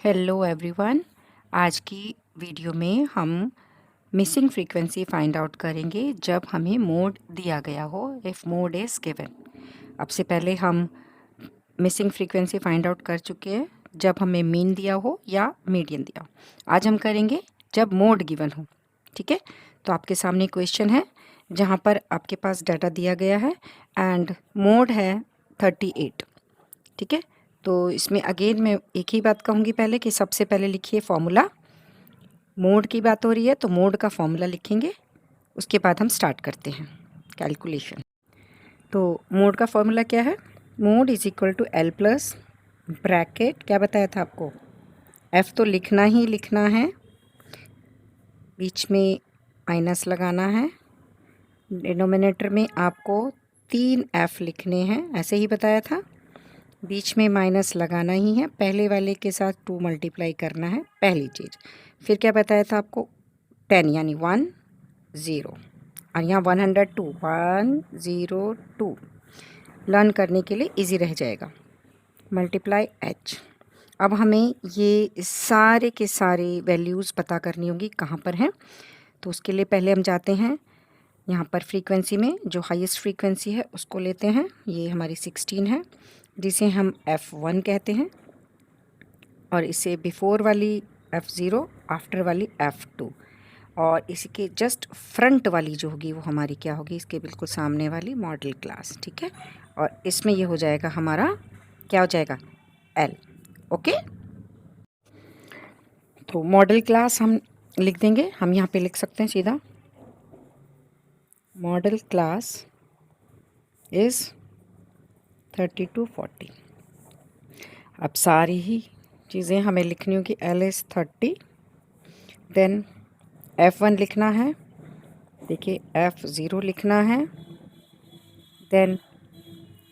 Hello everyone. आज की video में हम मिसिंग फ्रीक्वेंसी फाइंड आउट करेंगे जब हमें मोड दिया गया हो, इफ़ मोड इज़ गिवन। अब से पहले हम मिसिंग फ्रीक्वेंसी फाइंड आउट कर चुके हैं जब हमें मीन दिया हो या मीडियन दिया हो। आज हम करेंगे जब मोड गिवन हो। ठीक है, तो आपके सामने क्वेश्चन है जहाँ पर आपके पास डाटा दिया गया है एंड मोड है 38। ठीक है, तो इसमें अगेन मैं एक ही बात कहूँगी पहले कि सबसे पहले लिखिए फॉर्मूला। मोड की बात हो रही है तो मोड का फॉर्मूला लिखेंगे, उसके बाद हम स्टार्ट करते हैं कैलकुलेशन। तो मोड का फॉर्मूला क्या है? Mode is equal to L plus bracket, क्या बताया था आपको, एफ़ तो लिखना ही लिखना है, बीच में माइनस लगाना है, डिनोमिनेटर में आपको 3 एफ़ लिखने हैं, ऐसे ही बताया था। बीच में माइनस लगाना ही है, पहले वाले के साथ 2 मल्टीप्लाई करना है, पहली चीज़। फिर क्या बताया था आपको, 10 यानी 1 0 और यहाँ 102 102 लर्न करने के लिए इजी रह जाएगा। Multiply H. अब हमें ये सारे के सारे वैल्यूज़ पता करनी होगी कहाँ पर हैं। तो उसके लिए पहले हम जाते हैं यहाँ पर फ्रीक्वेंसी में, जो हाईएस्ट फ्रीक्वेंसी है उसको लेते हैं। ये हमारी 16 है जिसे हम F1 कहते हैं, और इसे बिफोर वाली F0, आफ्टर वाली F2, और इसके जस्ट फ्रंट वाली जो होगी वो हमारी क्या होगी, इसके बिल्कुल सामने वाली मॉडल क्लास। ठीक है, और इसमें ये हो जाएगा हमारा, क्या हो जाएगा, L। ओके, तो मॉडल क्लास हम लिख देंगे, हम यहाँ पे लिख सकते हैं सीधा, मॉडल क्लास इज़ 32 40। अब सारी ही चीज़ें हमें लिखनी होगी। L इज़ 30, देन F1 लिखना है, देखिए F0 लिखना है, देन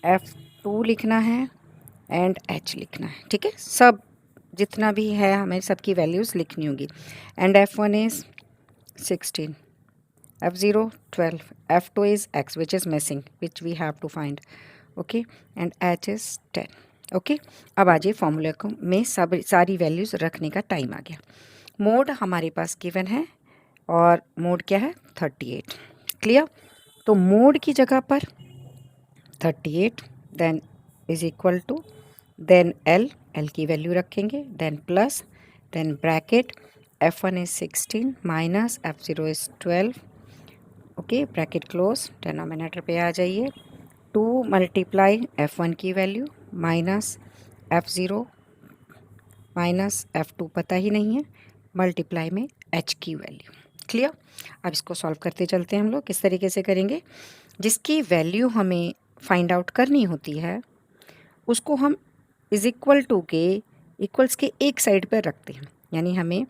F2 लिखना है एंड H लिखना है। ठीक है, सब जितना भी है हमें सबकी वैल्यूज़ लिखनी होगी। And F1 is 16, F0 12, F2 is X which is missing, which we have to find. Okay, and H is 10. Okay, अब आ जाइए फॉर्मूले को में सब सारी वैल्यूज़ रखने का टाइम आ गया। मोड हमारे पास गिवन है और मोड क्या है, 38। क्लियर? तो मोड की जगह पर 38 then is equal to, then L की वैल्यू रखेंगे, then plus, then bracket F1 is 16 minus F0 is 12। Okay, bracket close, denominator पे आ जाइए, 2 मल्टीप्लाई F1 की value minus F0 minus F2 पता ही नहीं है, मल्टीप्लाई में H की वैल्यू। क्लियर? अब इसको सॉल्व करते चलते हैं हम लोग। किस तरीके से करेंगे, जिसकी वैल्यू हमें फाइंड आउट करनी होती है उसको हम इज इक्वल टू के इक्वल्स के एक साइड पर रखते हैं। यानी हमें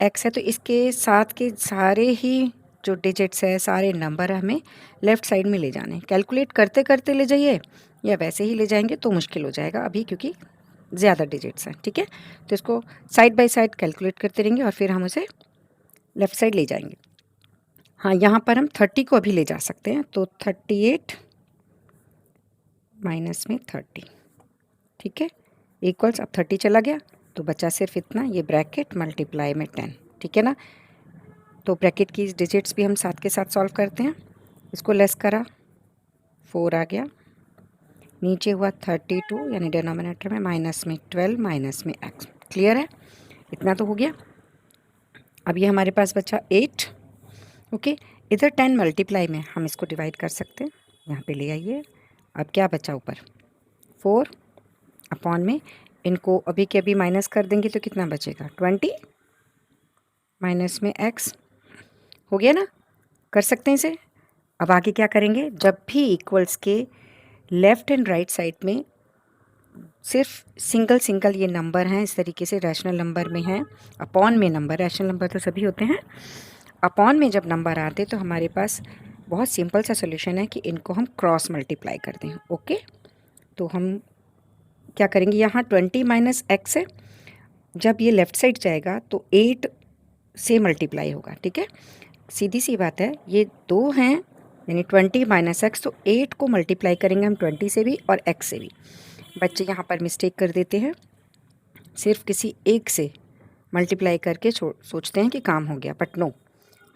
x है तो इसके साथ के सारे ही जो डिजिट्स है, सारे नंबर हमें लेफ़्ट साइड में ले जाने। कैलकुलेट करते करते ले जाइए या वैसे ही ले जाएंगे तो मुश्किल हो जाएगा अभी, क्योंकि ज़्यादा डिजिट्स हैं। ठीक है, तो इसको साइड बाय साइड कैलकुलेट करते रहेंगे और फिर हम उसे लेफ़्ट साइड ले जाएंगे। हाँ, यहाँ पर हम 30 को अभी ले जा सकते हैं, तो 38 माइनस में 30। ठीक है, इक्वल्स, अब 30 चला गया तो बचा सिर्फ इतना, ये ब्रैकेट मल्टीप्लाई में 10। ठीक है ना, तो ब्रैकेट की डिजिट्स भी हम साथ के साथ सॉल्व करते हैं। इसको लेस करा, 4 आ गया, नीचे हुआ 32 यानी डिनोमिनेटर में माइनस में 12 माइनस में x। क्लियर है? इतना तो हो गया। अब ये हमारे पास बचा 8। ओके, इधर 10 मल्टीप्लाई में हम इसको डिवाइड कर सकते हैं, यहाँ पे ले आइए। अब क्या बचा ऊपर, 4 अपॉन में, इनको अभी के अभी माइनस कर देंगे तो कितना बचेगा, 20 माइनस में x। हो गया ना, कर सकते हैं इसे। अब आगे क्या करेंगे, जब भी इक्वल्स के लेफ़्ट एंड राइट साइड में सिर्फ सिंगल सिंगल ये नंबर हैं, इस तरीके से रैशनल नंबर में हैं, अपॉन में नंबर, रैशनल नंबर तो सभी होते हैं, अपॉन में जब नंबर आते तो हमारे पास बहुत सिंपल सा सोल्यूशन है कि इनको हम क्रॉस मल्टीप्लाई कर दें। ओके, तो हम क्या करेंगे, यहाँ 20 माइनस एक्स है, जब ये लेफ़्ट साइड जाएगा तो 8 से मल्टीप्लाई होगा। ठीक है, सीधी सी बात है, ये 2 हैं यानी 20 माइनस एक्स, तो 8 को मल्टीप्लाई करेंगे हम 20 से भी और x से भी। बच्चे यहाँ पर मिस्टेक कर देते हैं, सिर्फ किसी एक से मल्टीप्लाई करके सोचते हैं कि काम हो गया, बट नो,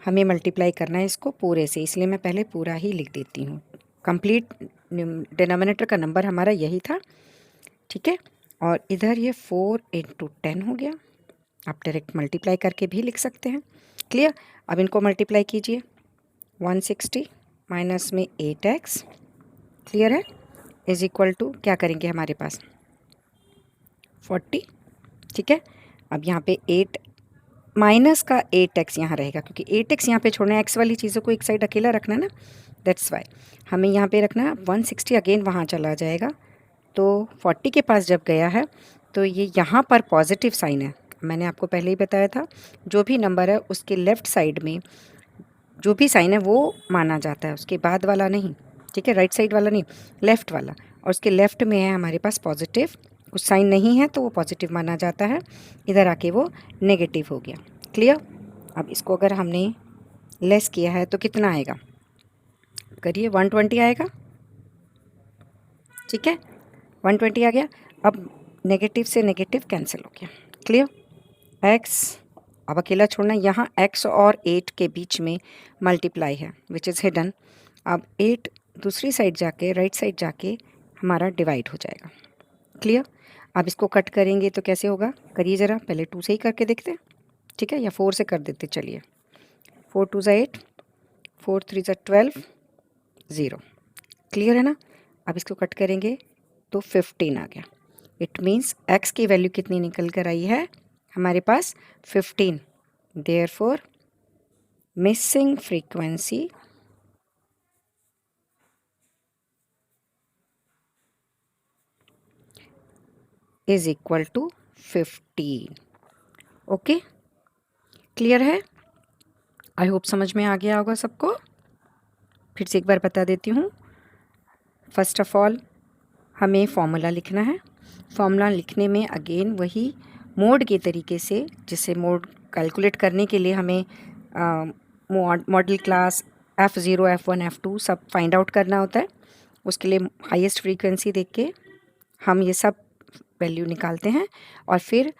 हमें मल्टीप्लाई करना है इसको पूरे से, इसलिए मैं पहले पूरा ही लिख देती हूँ। कंप्लीट डिनोमिनेटर का नंबर हमारा यही था, ठीक है। और इधर ये 4 × 10 हो गया, आप डायरेक्ट मल्टीप्लाई करके भी लिख सकते हैं। क्लियर। अब इनको मल्टीप्लाई कीजिए, 160 माइनस में 8x, क्लियर है, इज इक्वल टू क्या करेंगे हमारे पास 40, ठीक है। अब यहाँ पे 8 माइनस का 8x यहाँ रहेगा, क्योंकि 8x यहाँ पे छोड़ना है, x वाली चीज़ों को एक साइड अकेला रखना है ना, दैट्स वाई हमें यहाँ पे रखना है। 160 अगेन वहाँ चला जाएगा, तो 40 के पास जब गया है तो ये यहाँ पर पॉजिटिव साइन है। मैंने आपको पहले ही बताया था, जो भी नंबर है उसके लेफ़्ट साइड में जो भी साइन है वो माना जाता है, उसके बाद वाला नहीं, ठीक है, राइट साइड वाला नहीं, लेफ़्ट वाला। और उसके लेफ़्ट में है हमारे पास पॉजिटिव, कुछ साइन नहीं है तो वो पॉजिटिव माना जाता है, इधर आके वो नेगेटिव हो गया। क्लियर। अब इसको अगर हमने लेस किया है तो कितना आएगा, करिए 120 आएगा, ठीक है, 120 आ गया। अब नेगेटिव से नेगेटिव कैंसिल हो गया। क्लियर। एक्स अब अकेला छोड़ना, यहाँ x और 8 के बीच में मल्टीप्लाई है विच इज़ हिडन। अब 8 दूसरी साइड जाके, राइट साइड जाके हमारा डिवाइड हो जाएगा। क्लियर। अब इसको कट करेंगे तो कैसे होगा, करिए ज़रा, पहले 2 से ही करके देखते हैं, ठीक है, या 4 से कर देते, चलिए। 4 2 ज़ा 8, 4 3 ज़ा 12, 0। क्लियर है ना। अब इसको कट करेंगे तो 15 आ गया। इट मीन्स x की वैल्यू कितनी निकल कर आई है हमारे पास 15। Therefore missing frequency is equal to 15। Okay, clear है। आई होप समझ में आ गया होगा सबको। फिर से एक बार बता देती हूँ। फर्स्ट ऑफ ऑल हमें फॉर्मूला लिखना है। फॉर्मूला लिखने में अगेन वही मोड के तरीके से, जिससे मोड कैलकुलेट करने के लिए हमें model class F0 F1 F2 सब फाइंड आउट करना होता है। उसके लिए हाईएस्ट फ्रीक्वेंसी देख के हम ये सब वैल्यू निकालते हैं और फिर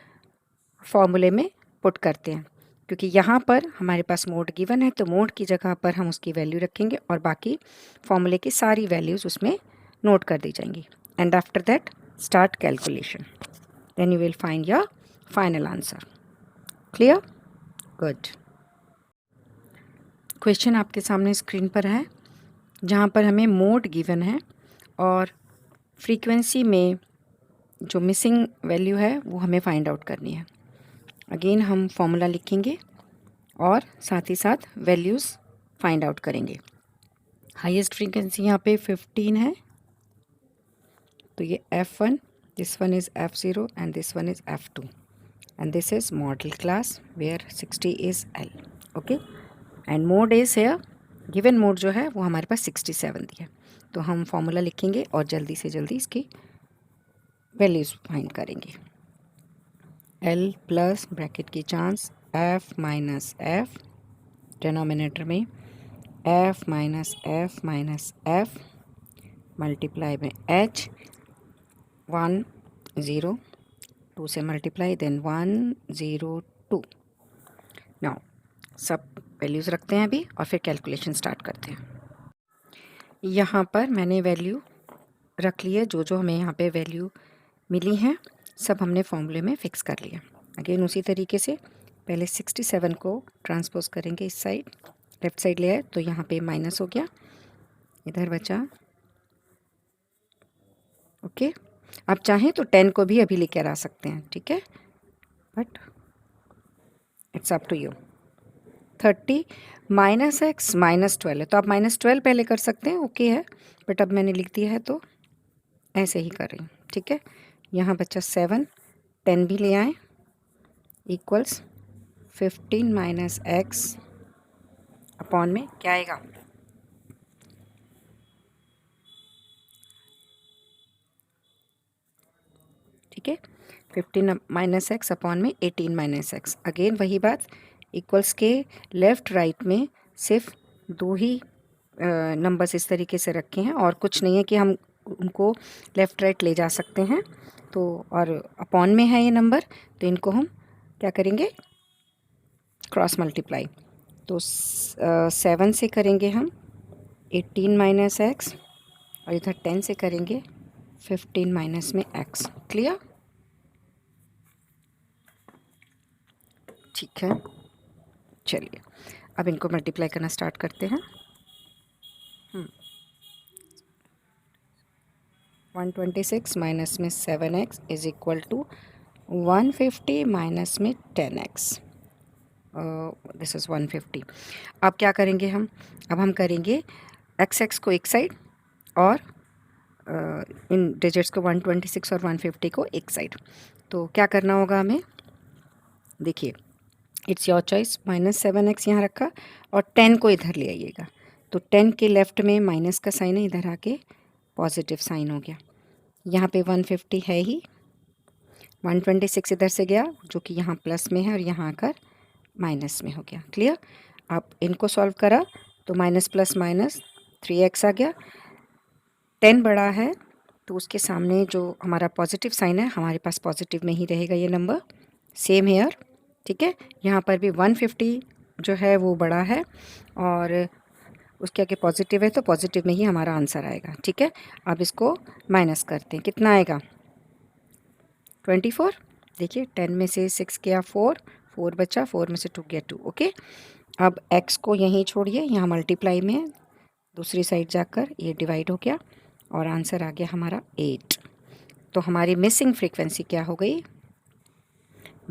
फॉर्मूले में पुट करते हैं, क्योंकि यहाँ पर हमारे पास मोड गिवन है तो मोड की जगह पर हम उसकी वैल्यू रखेंगे और बाकी फॉर्मूले की सारी वैल्यूज़ उसमें नोट कर दी जाएंगी। And after that start calculation, then you will find your final answer. Clear, good. Question आपके सामने स्क्रीन पर है, जहाँ पर हमें मोड गिवन है और फ्रीक्वेंसी में जो मिसिंग वैल्यू है वो हमें फाइंड आउट करनी है। अगेन हम फॉर्मूला लिखेंगे और साथ ही साथ वैल्यूज़ फाइंड आउट करेंगे। हाईएस्ट फ्रीक्वेंसी यहाँ पे 15 है, तो ये F1, this one is F0 and this one is F2 and this is modal class where 60 is L। Okay, and mode is here, given mode जो है वो हमारे पास 67 दिया, तो हम फॉर्मूला लिखेंगे और जल्दी से जल्दी इसकी वैल्यूज़ फाइंड करेंगे। L प्लस ब्रैकेट की chance F minus F, denominator में F माइनस F मल्टीप्लाई में H, 1 0 2 से मल्टीप्लाई, देन 1 0 2। नाउ सब वैल्यूज़ रखते हैं अभी और फिर कैलकुलेशन स्टार्ट करते हैं। यहाँ पर मैंने वैल्यू रख ली है, जो जो हमें यहाँ पे वैल्यू मिली हैं सब हमने फॉर्मूले में फ़िक्स कर लिया। अगेन उसी तरीके से पहले 67 को ट्रांसपोज करेंगे इस साइड, लेफ़्ट साइड ले आए तो यहाँ पे माइनस हो गया, इधर बचा। ओके, आप चाहें तो 10 को भी अभी लेकर आ सकते हैं, ठीक है, but it's up to you. 30 minus X minus 12 है, तो आप माइनस 12 पहले कर सकते हैं, ओके है, बट अब मैंने लिख दिया है तो ऐसे ही कर रही हूँ, ठीक है। यहाँ बचा 7, 10 भी ले आए, इक्वल्स 15 माइनस एक्स अपॉन में क्या आएगा, ठीक है, 15 माइनस एक्स अपॉन में 18 माइनस एक्स। अगेन वही बात, इक्वल्स के लेफ़्ट राइट में सिर्फ 2 ही नंबर्स इस तरीके से रखे हैं और कुछ नहीं है कि हम उनको लेफ़्ट राइट ले जा सकते हैं, तो और अपॉन में है ये नंबर, तो इनको हम क्या करेंगे, क्रॉस मल्टीप्लाई। तो 7 से करेंगे हम 18 माइनस एक्स, और इधर 10 से करेंगे 15 माइनस में एक्स। क्लियर? ठीक है, चलिए अब इनको मल्टीप्लाई करना स्टार्ट करते हैं। 126 माइनस में 7x is equal to 150 minus में 10x, दिस इज़ 150। अब क्या करेंगे हम, अब हम करेंगे x को एक साइड और इन डिजिट्स को 126 और 150 को एक साइड। तो क्या करना होगा हमें, देखिए इट्स योर चॉइस, -7x यहाँ रखा और 10 को इधर ले आइएगा। तो 10 के लेफ़्ट में माइनस का साइन है, इधर आके पॉजिटिव साइन हो गया। यहाँ पे 150 है ही, 126 इधर से गया जो कि यहाँ प्लस में है और यहाँ आकर माइनस में हो गया। क्लियर? अब इनको सॉल्व करा तो माइनस प्लस माइनस 3x आ गया। 10 बड़ा है तो उसके सामने जो हमारा पॉजिटिव साइन है हमारे पास पॉजिटिव में ही रहेगा ये नंबर। सेम हेयर, ठीक है, यहाँ पर भी 150 जो है वो बड़ा है और उसके आगे पॉजिटिव है तो पॉजिटिव में ही हमारा आंसर आएगा। ठीक है, अब इसको माइनस करते हैं, कितना आएगा 24। देखिए 10 में से 6 गया 4 बचा, 4 में से 2 गया 2। ओके, अब x को यहीं छोड़िए, यहाँ मल्टीप्लाई में दूसरी साइड जाकर ये डिवाइड हो गया और आंसर आ गया हमारा 8। तो हमारी मिसिंग फ्रीक्वेंसी क्या हो गई,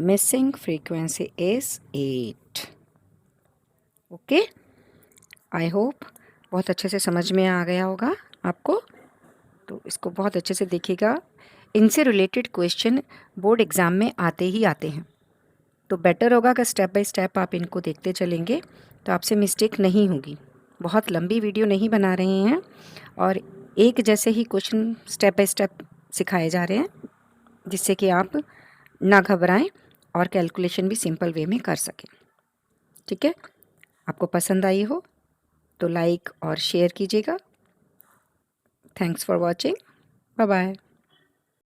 missing frequency is 8। Okay, I hope बहुत अच्छे से समझ में आ गया होगा आपको। तो इसको बहुत अच्छे से देखिएगा, इनसे रिलेटेड क्वेश्चन बोर्ड एग्ज़ाम में आते ही आते हैं। तो बेटर होगा कि स्टेप बाय स्टेप आप इनको देखते चलेंगे तो आपसे मिस्टेक नहीं होगी। बहुत लंबी वीडियो नहीं बना रहे हैं और एक जैसे ही क्वेश्चन स्टेप बाय स्टेप सिखाए जा रहे हैं, जिससे कि आप ना घबराएं और कैलकुलेशन भी सिंपल वे में कर सकें। ठीक है, आपको पसंद आई हो तो लाइक और शेयर कीजिएगा। Thanks for watching, bye bye.